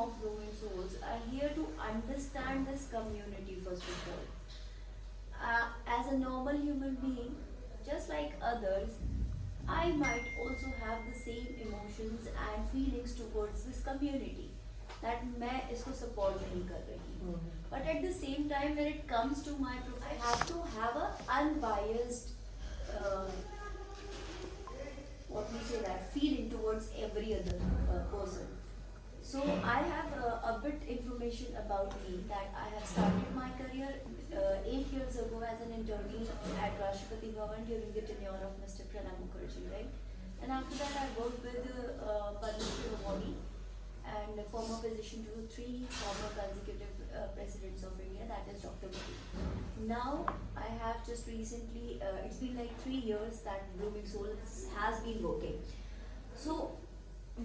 of Growing Souls are here to understand this community first of all. As a normal human being, just like others, I might also have the same emotions and feelings towards this community that मैं इसको support नहीं कर रही हूँ. But at the same time, when it comes to my profession, I have to have a unbiased, uh, what we say that feeling towards every other person. So I have a bit information about me that I have started my career 8 years ago as an internee at Rashtrapati Bhavan during the tenure of Mr. Pranab Mukherjee, right? And after that I worked with Padma Shri awardee and former physician to 3 former consecutive presidents of India, that is Dr. Modi. Now I have just recently, it's been like 3 years that Blooming Souls has been working. So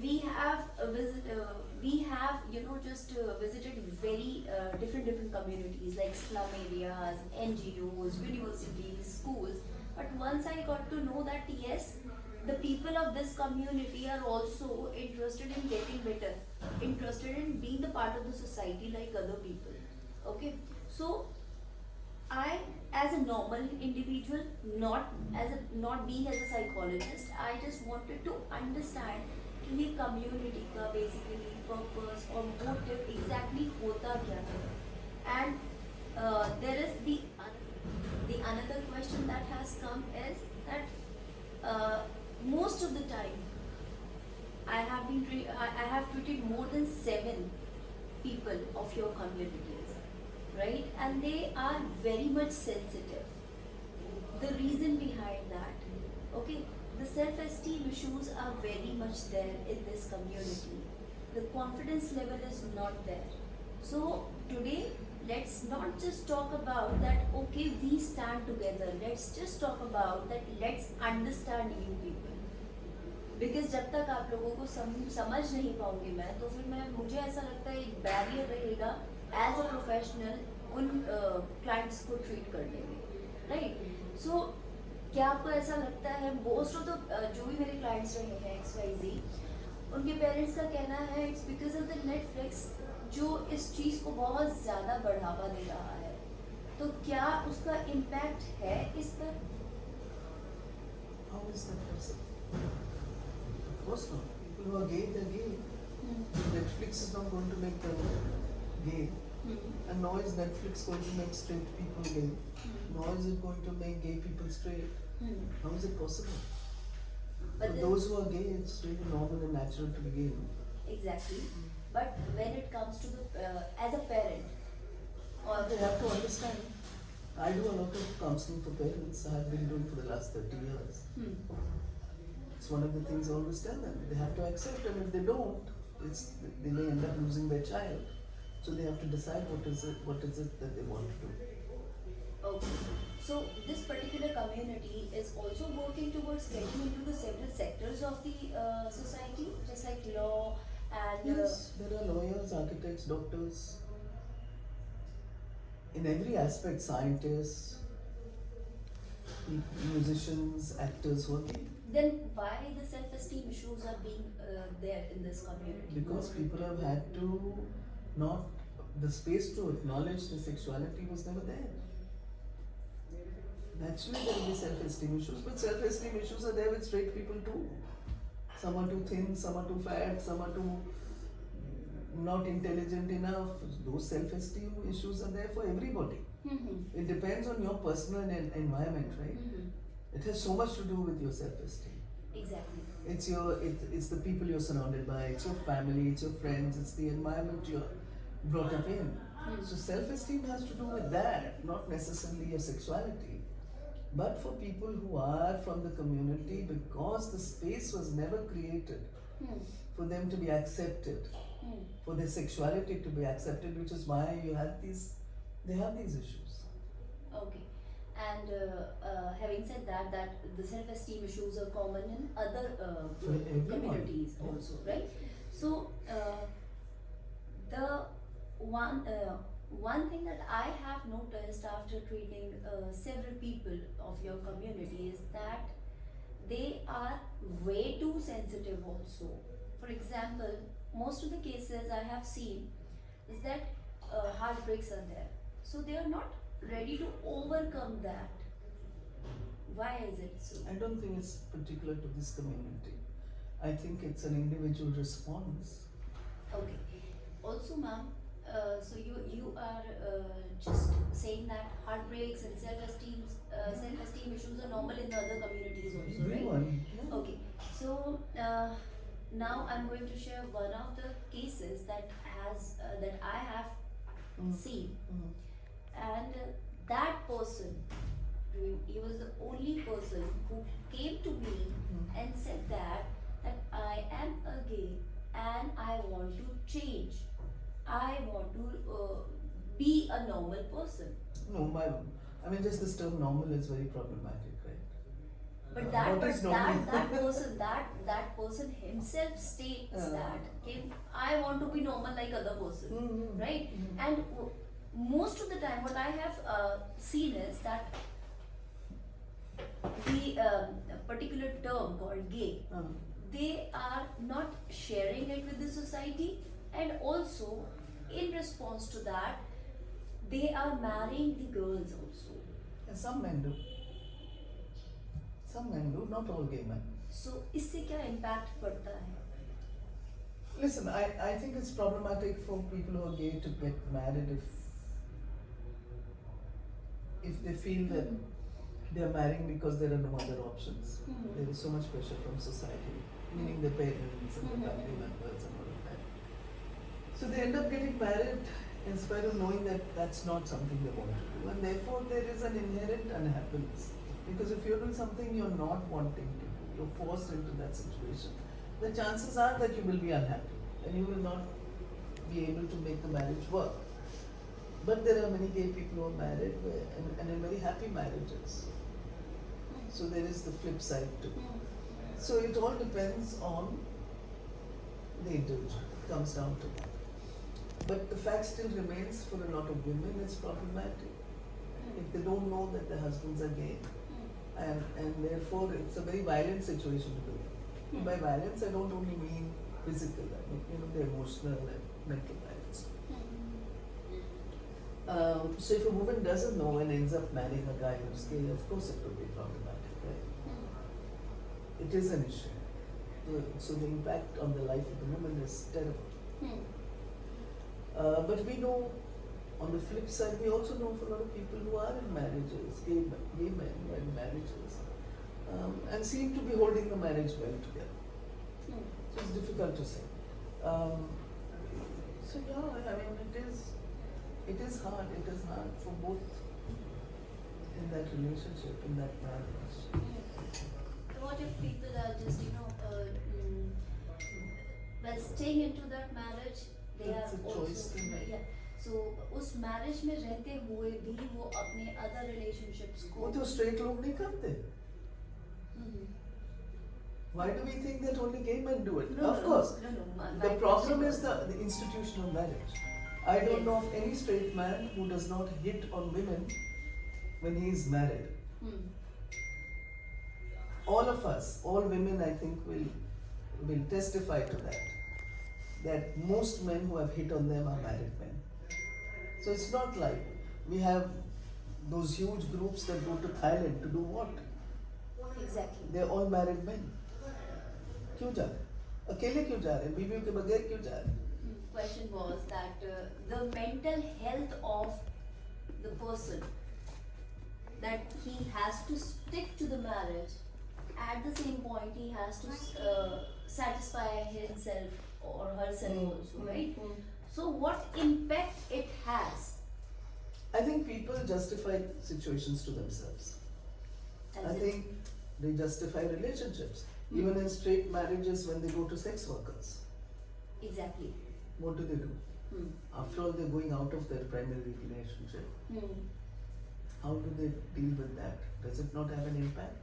we have visited very different communities like slum areas, NGOs, universities, schools. But once I got to know that yes, the people of this community are also interested in getting better, interested in being the part of the society like other people. Okay, so I, as a normal individual, not being as a psychologist, I just wanted to understand कि ये community का basically purpose और motive exactly होता क्या है. And there is the another question that has come is that most of the time I have treated more than 7 people of your communities, right? And they are very much sensitive. The reason behind that, okay, the self-esteem issues are very much there in this community. The confidence level is not there. So today, let's not just talk about that, okay, we stand together. Let's just talk about that, let's understand you people. Because जब तक आप लोगों को समझ नहीं पाऊंगी मैं, तो फिर मुझे ऐसा लगता है एक बैरियर रहेगा एज अ प्रोफेशनल उन क्लाइंट्स को ट्रीट करने में, राइट? सो क्या आपको ऐसा लगता है मोस्ट ऑफ द जो भी मेरे क्लाइंट्स रहे हैं XYZ, उनके पेरेंट्स का कहना है it's because of the Netflix जो इस चीज़ को बहुत ज़्यादा बढ़ावा दे रहा है, तो क्या उसका इम्पैक्ट है इस पर? How is that possible? Of course not. People who are gay, they're gay. Netflix is not going to make them gay. And nor is Netflix going to make straight people gay. Nor is it going to make gay people straight. How is it possible? But for those who are gay, it's really normal and natural to be gay. Exactly. But when it comes to the as a parent, or they have to understand. I do a lot of counseling for parents. I have been doing for the last 30 years. It's one of the things I always tell them. They have to accept, and if they don't, they may end up losing their child. So they have to decide what is it that they want to do. Okay. So this particular community is also working towards getting into the several sectors of the society, just like law and. Yes, there are lawyers, architects, doctors. In every aspect, scientists, musicians, actors working. Then why the self-esteem issues are being there in this community? Because people have had to the space to acknowledge the sexuality was never there. Naturally there will be self-esteem issues, but self-esteem issues are there with straight people too. Some are too thin, some are too fat, some are too not intelligent enough. Those self-esteem issues are there for everybody. It depends on your personal environment, right? It has so much to do with your self-esteem. Exactly. It's the people you're surrounded by, it's your family, it's your friends, it's the environment you're brought up in. So self-esteem has to do with that, not necessarily your sexuality. But for people who are from the community, because the space was never created for them to be accepted, for their sexuality to be accepted, which is why they have these issues. Okay. And having said that the self-esteem issues are common in other communities also, right? So the one thing that I have noticed after treating several people of your community is that they are way too sensitive also. For example, most of the cases I have seen is that heartbreaks are there. So they are not ready to overcome that. Why is it so? I don't think it's particular to this community. I think it's an individual response. Okay. Also, ma'am, so you are just saying that heartbreaks and self-esteem issues are normal in the other communities also, right? Everyone. Yeah. Okay. So now I'm going to share one of the cases that I have seen, and that person, he was the only person who came to me and said that I am a gay and I want to change. I want to be a normal person. No, I mean, just this term normal is very problematic, right? But What is normal? that person himself states that, okay, I want to be normal like other person, right? And most of the time, what I have seen is that the particular term called gay, they are not sharing it with the society, and also in response to that, they are marrying the girls also. And some men do. Some men do, not all gay men. So इससे क्या impact पड़ता है? Listen, I think it's problematic for people who are gay to get married if they feel that they are marrying because there are no other options. There is so much pressure from society, meaning the parents and the family members and all of that. So they end up getting married in spite of knowing that that's not something they want to do, and therefore there is an inherent unhappiness. Because if you're doing something you're not wanting to do, you're forced into that situation, the chances are that you will be unhappy and you will not be able to make the marriage work. But there are many gay people who are married and in very happy marriages. So there is the flip side too. So it all depends on the individual. It comes down to that. But the fact still remains, for a lot of women it's problematic. If they don't know that their husbands are gay, and therefore it's a very violent situation to be in. By violence I don't only mean physical, I mean the emotional and mental violence. So if a woman doesn't know and ends up marrying a guy who's gay, of course it could be problematic, right? It is an issue. So the impact on the life of the woman is terrible. But we know, on the flip side, we also know for a lot of people who are in marriages, gay men who are in marriages, and seem to be holding the marriage well together. So it's difficult to say. So yeah, I mean, it is hard. It is hard for both in that relationship, in that marriage. So what if people are just, well, staying into that marriage, they That's are a choice also, to make. yeah. So उस marriage में रहते हुए भी वो अपने other relationships को वो तो straight लोग नहीं करते. Why do we think that only gay men do it? No, Of course. No. The problem is the institution of marriage. I don't know of any straight man who does not hit on women when he is married. All of us, all women, I think will testify to that most men who have hit on them are married men. So it's not like we have those huge groups that go to Thailand to do what? Exactly. They're all married men. क्यों जा रहे? अकेले क्यों जा रहे? बीवियों के बगैर क्यों जा रहे? Question was that the mental health of the person, that he has to stick to the marriage. At the same point, he has to satisfy himself or herself also, right? So what impact it has? I think people justify situations to themselves. I think they justify relationships. Even in straight marriages, when they go to sex workers. Exactly. What do they do? After all, they're going out of their primary relationship. How do they deal with that? Does it not have an impact?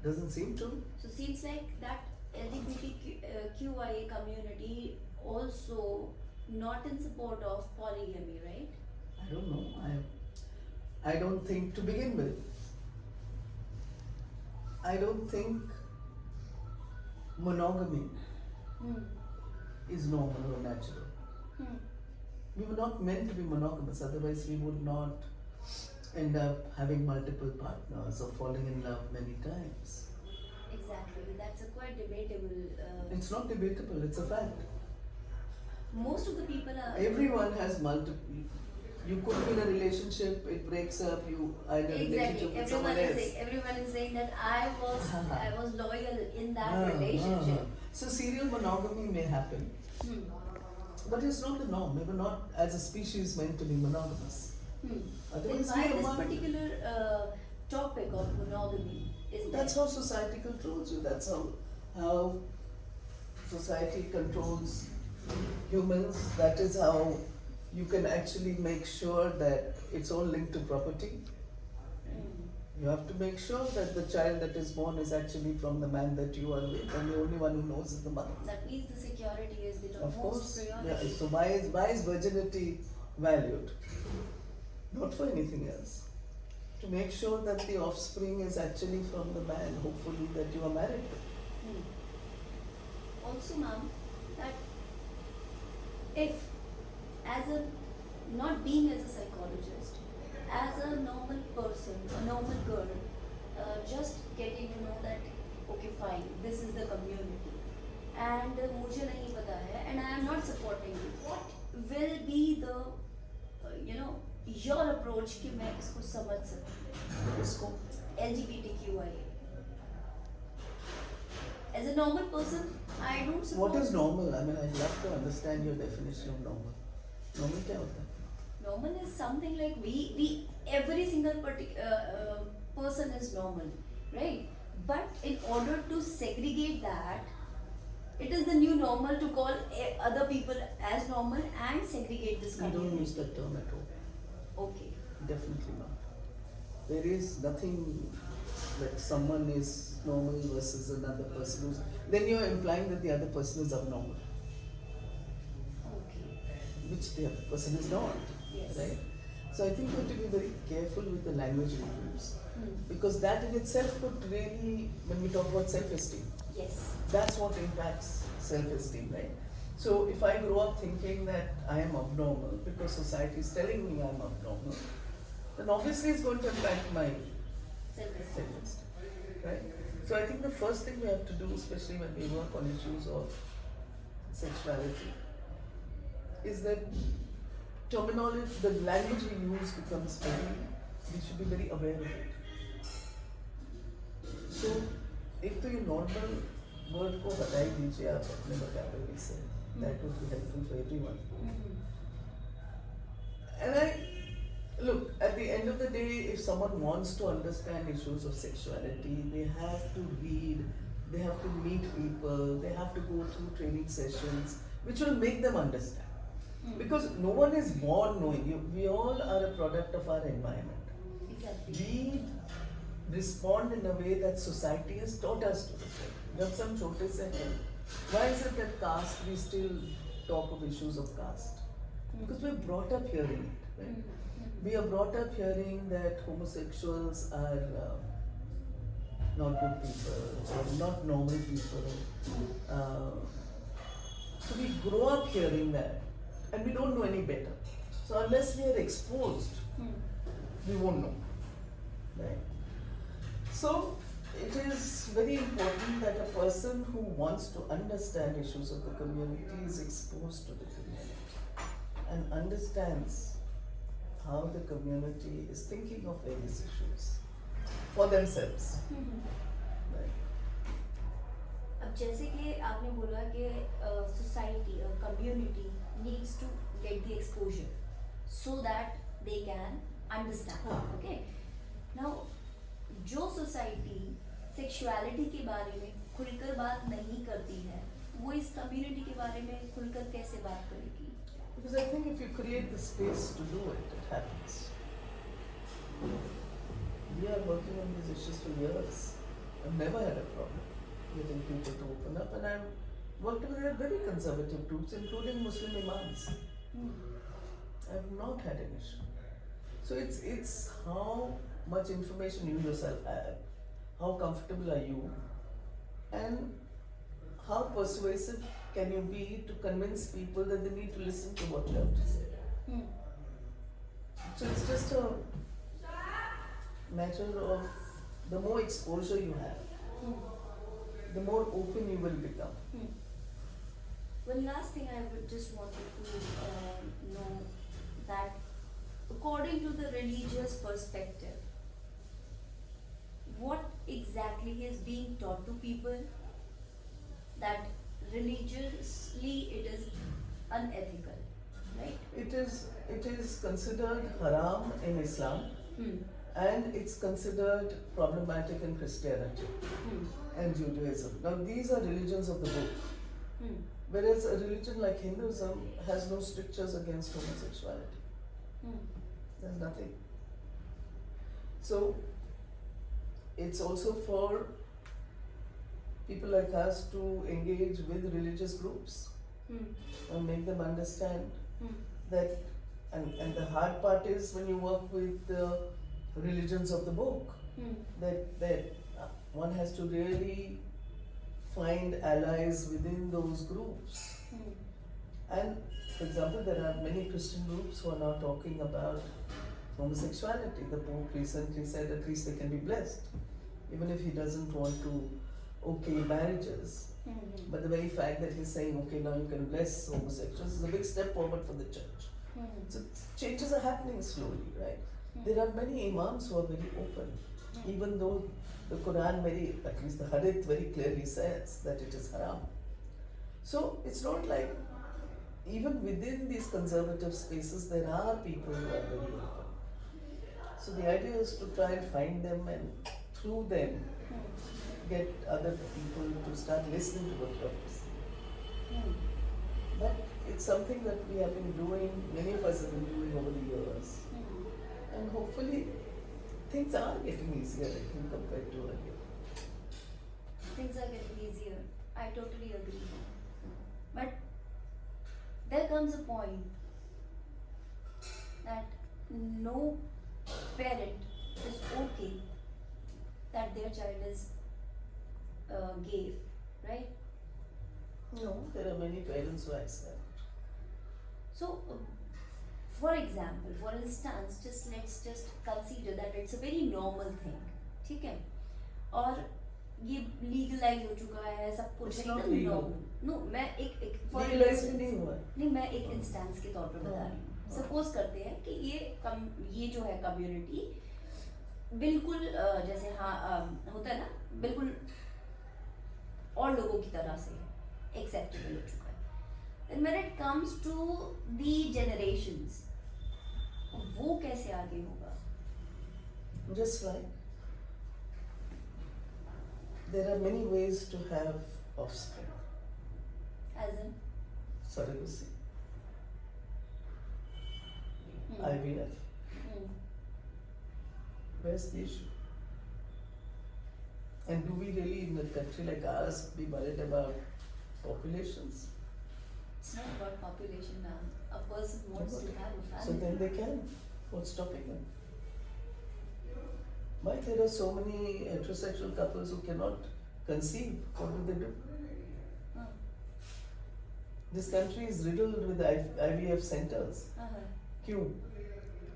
Doesn't seem to. So seems like that LGBTQI community also not in support of polygamy, right? I don't know. I don't think, to begin with, I don't think monogamy is normal or natural. Hmm. We were not meant to be monogamous, otherwise, we would not end up having multiple partners or falling in love many times. Exactly. That's a quite debatable. It's not debatable, it's a fact. Most of the people are. Everyone has multiple. You could be in a relationship, it breaks up, you are in a relationship with someone else. Everyone is saying that I was loyal in that Ah, relationship. So serial monogamy may happen, Hmm. but it's not the norm. We were not, as a species, meant to be monogamous. Hmm. Then Otherwise, why we are this one. particular topic of monogamy is That's there? how society controls you. That's how society controls humans. That is how you can actually make sure that it's all linked to property. Hmm. You have to make sure that the child that is born is actually from the man that you are with, and the only one who knows is the mother. That means the security is the Of most course. priority. Yeah. So why is virginity valued? Not for anything else. To make sure that the offspring is actually from the man, hopefully, that you are married to. Hmm. Also, ma'am, that if, as a, not being as a psychologist, as a normal person, a normal girl, just getting to know that, okay, fine, this is the community, and मुझे नहीं पता है, and I am not supporting you. What will be the, your approach कि मैं इसको समझ सकूँ? इसको LGBTQI. As a normal person, I don't support. What is normal? I mean, I'd love to understand your definition of normal. Normal क्या होता है? Normal is something like we every single person is normal, right? But in order to segregate that, it is the new normal to call other people as normal and segregate this We don't community. use that term at all. Okay. Definitely not. There is nothing that someone is normal versus another person who's. Then you're implying that the other person is abnormal, Okay. which the other person is not. Yes. Right? So I think we have to be very careful with the language we use, Hmm. because that in itself could really, when we talk about self-esteem, Yes. that's what impacts self-esteem, right? So if I grow up thinking that I am abnormal because society is telling me I'm abnormal, then obviously it's going to impact my Self-esteem. self-esteem, right? So I think the first thing we have to do, especially when we work on issues of sexuality, is that terminology, the language we use becomes we should be very aware of it. So, एक तो ये normal word को हटा ही दीजिए आप अपने vocabulary से. That would be helpful for everyone. Mhm. And look, at the end of the day, if someone wants to understand issues of sexuality, they have to read, they have to meet people, they have to go through training sessions, which will make them understand. Because no one is born knowing. We all are a product of our environment. Exactly. We respond in a way that society has taught us to respond. जब हम छोटे से हैं, why is it that caste, we still talk of issues of caste? Because we're brought up hearing it, right? We are brought up hearing that homosexuals are not good people, or not normal people. So we grow up hearing that, and we don't know any better. So unless we are exposed, we won't know, right? So it is very important that a person who wants to understand issues of the community is exposed to the community and understands how the community is thinking of various issues for themselves. Right? अब जैसे कि आपने बोला कि society or community needs to get the exposure so that they can understand. Okay. Now, जो society sexuality के बारे में खुलकर बात नहीं करती है, वो इस community के बारे में खुलकर कैसे बात करेगी? Because I think if you create the space to do it, it happens. We are working on these issues for years. I've never had a problem getting people to open up, and I've worked with very conservative groups, including Muslim imams. I've not had an issue. So it's how much information you yourself have, how comfortable are you, and how persuasive can you be to convince people that they need to listen to what you have to say? Hmm. So it's just a matter of the more exposure you have, Hmm. the more open you will become. Hmm. One last thing I would just wanted to know that according to the religious perspective, what exactly is being taught to people that religiously it is unethical, right? It is considered haram in Islam, Hmm. and it's considered problematic in Christianity Hmm. and Judaism. Now these are religions of the book. Hmm. Whereas a religion like Hinduism has no strictures against homosexuality. Hmm. There's nothing. So it's also for people like us to engage with religious groups Hmm. and make them understand Hmm. that, and the hard part is when you work with the religions of the book, Hmm. that one has to really find allies within those groups. Hmm. And for example, there are many Christian groups who are now talking about homosexuality. The Pope recently said at least they can be blessed, even if he doesn't want to okay marriages. Hmm. But the very fact that he's saying, okay, now you can bless homosexuals is a big step forward for the church. Hmm. So changes are happening slowly, right? Hmm. There are many imams who are very open, Hmm. even though the Quran at least the Hadith very clearly says that it is haram. So it's not like, even within these conservative spaces, there are people who are very open. So the idea is to try and find them and through them get other people to start listening to what you have to say. Hmm. But it's something that we have been doing, many of us have been doing over the years. Hmm. And hopefully things are getting easier, I think, compared to earlier. Things are getting easier. I totally agree. But there comes a point that no parent is okay that their child is gay, right? No, there are many parents who accept. So, for example, for instance, let's just consider that it's a very normal thing, ठीक है? और ये legalize हो चुका है, सब कुछ It's है not एकदम legal. normal. No, मैं एक for Legalized instance- नहीं हुआ. नहीं, मैं एक इंस्टेंस के तौर पे बता रही हूँ. हाँ. सपोज करते हैं कि ये जो है कम्युनिटी बिल्कुल जैसे होता है ना, बिल्कुल और लोगों की तरह से एक्सेप्टेबल हो चुका है. Then when it comes to the generations, वो कैसे आगे होगा? Just like there are many ways to have offspring. As in? Surrogacy, Hmm. IVF. Hmm. Where's the issue? And do we really, in a country like ours, be worried about populations? It's not about population now. A person wants to have a So family. then they can. What's stopping them? Why there are so many heterosexual couples who cannot conceive? What do they do? Huh. This country is riddled with IVF centers. Uh-huh. Q.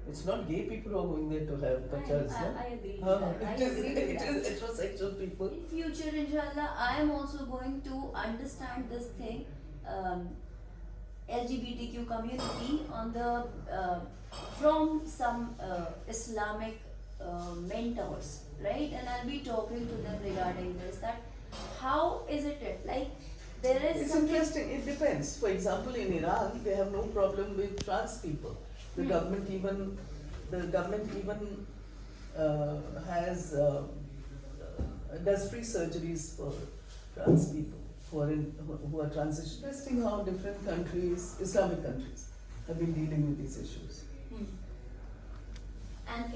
It's not gay people who are going there to have bachas, no? I agree with हाँ, that. I it is agree with it that. is heterosexual people. In future, inshallah, I am also going to understand this thing, LGBTQ community on the from some Islamic mentors, right? And I'll be talking to them regarding this. That how is it like there is It's something. interesting. It depends. For example, in Iran, they have no problem with trans people. The government even has does free surgeries for trans people who are transitioning. Interesting how different countries, Islamic countries, have been dealing with these issues. Hmm. And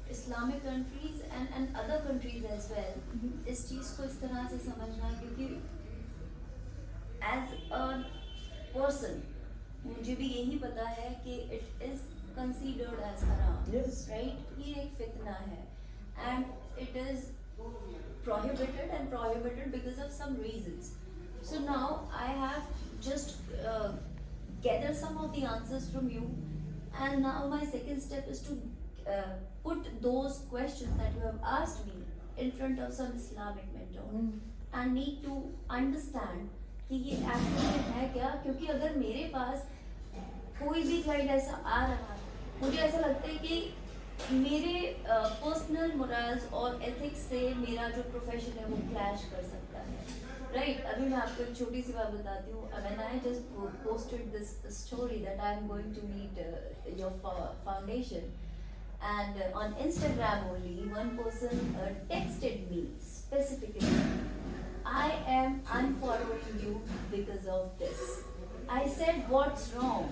Islamic countries and other countries as well, इस चीज़ को इस तरह से समझना, क्योंकि as a person मुझे भी यही पता है कि it is considered as haram, Yes. right? ये एक फितना है and it is prohibited because of some reasons. So now I have just gathered some of the answers from you, and now my second step is to put those questions that you have asked me in front of some Islamic mentor and need to understand कि ये actually है क्या. क्योंकि अगर मेरे पास कोई भी client ऐसा आ रहा है, मुझे ऐसा लगता है कि मेरे पर्सनल मोरल्स और एथिक्स से मेरा जो प्रोफेशन है वो क्लैश कर सकता है. राइट, अभी मैं आपको एक छोटी सी बात बताती हूँ. When I just posted this story that I am going to meet your foundation, and on Instagram only one person texted me specifically, I am unfollowing you because of this. I said, what's wrong?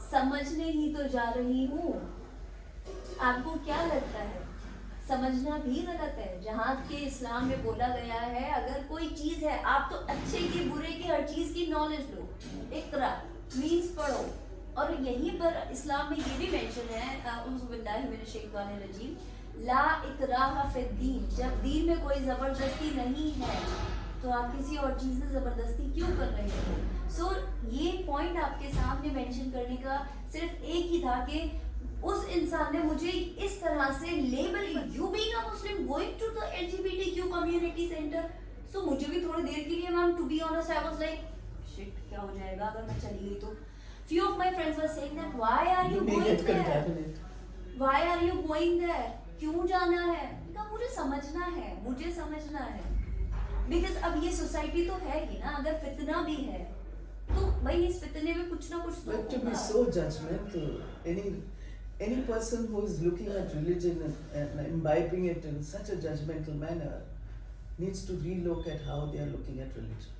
समझने ही तो जा रही हूँ. आपको क्या लगता है समझना भी गलत है? जहाँ के इस्लाम में बोला गया है अगर कोई चीज है, आप तो अच्छे की बुरे की हर चीज की नॉलेज लो. इकरा मीन्स पढ़ो. और यहीं पर इस्लाम में ये भी मेंशन है, ला इकराह फिद्दीन, जब दीन में कोई जबरदस्ती नहीं है तो आप किसी और चीज में जबरदस्ती क्यों कर रहे हो? सो ये पॉइंट आपके सामने मेंशन करने का सिर्फ एक ही था कि उस इंसान ने मुझे इस तरह से label, you being a Muslim going to the LGBTQ community centre. So मुझे भी थोड़ी देर के लिए, ma'am, to be honest, I was like shit, क्या हो जाएगा अगर मैं चली गई तो. Few of my friends were saying that why are you going there? Why are you going there? क्यों जाना है? मुझे समझना है, मुझे समझना है. Because अब ये सोसाइटी तो है ही ना, अगर फितना भी है तो भाई इस फितने में कुछ ना कुछ तो But to be so judgmental, any person who is looking at religion and imbibing it in such a judgmental manner needs to relook at how they are looking at religion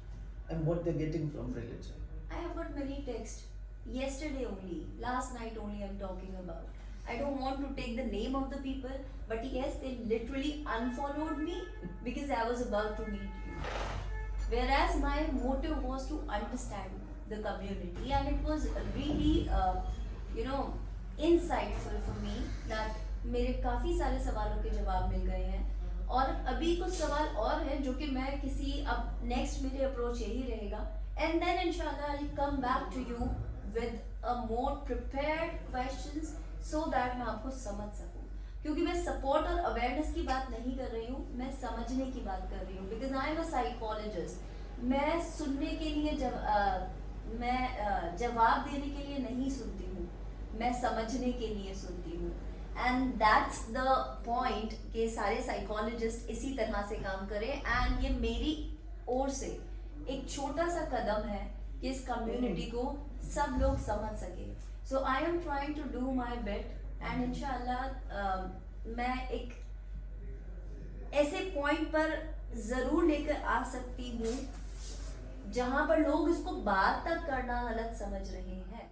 and what they're getting from religion. I have got many texts. Yesterday only, last night only I'm talking about. I don't want to take the name of the people, but yes, they literally unfollowed me because I was about to meet you. Whereas my motive was to understand the community, and it was really, insightful for me that मेरे काफ़ी सारे सवालों के जवाब मिल गए हैं. और अभी कुछ सवाल और हैं जो कि मैं किसी, अब नेक्स्ट मेरे अप्रोच यही रहेगा, and then inshallah I'll come back to you with a more prepared questions so that मैं आपको समझ सकूं. क्योंकि मैं सपोर्ट और अवेयरनेस की बात नहीं कर रही हूँ, मैं समझने की बात कर रही हूँ. Because I am a psychologist. मैं सुनने के लिए जवाब देने के लिए नहीं सुनती हूँ, मैं समझने के लिए सुनती हूँ. एंड दैट्स द पॉइंट कि सारे साइकोलॉजिस्ट इसी तरह से काम करें. एंड ये मेरी ओर से एक छोटा सा कदम है कि इस कम्युनिटी को सब लोग समझ सके. So I am trying to do my best, and इंशाल्लाह मैं एक ऐसे पॉइंट पर जरूर लेकर आ सकती हूँ जहां पर लोग इसको बात तक करना गलत समझ रहे हैं.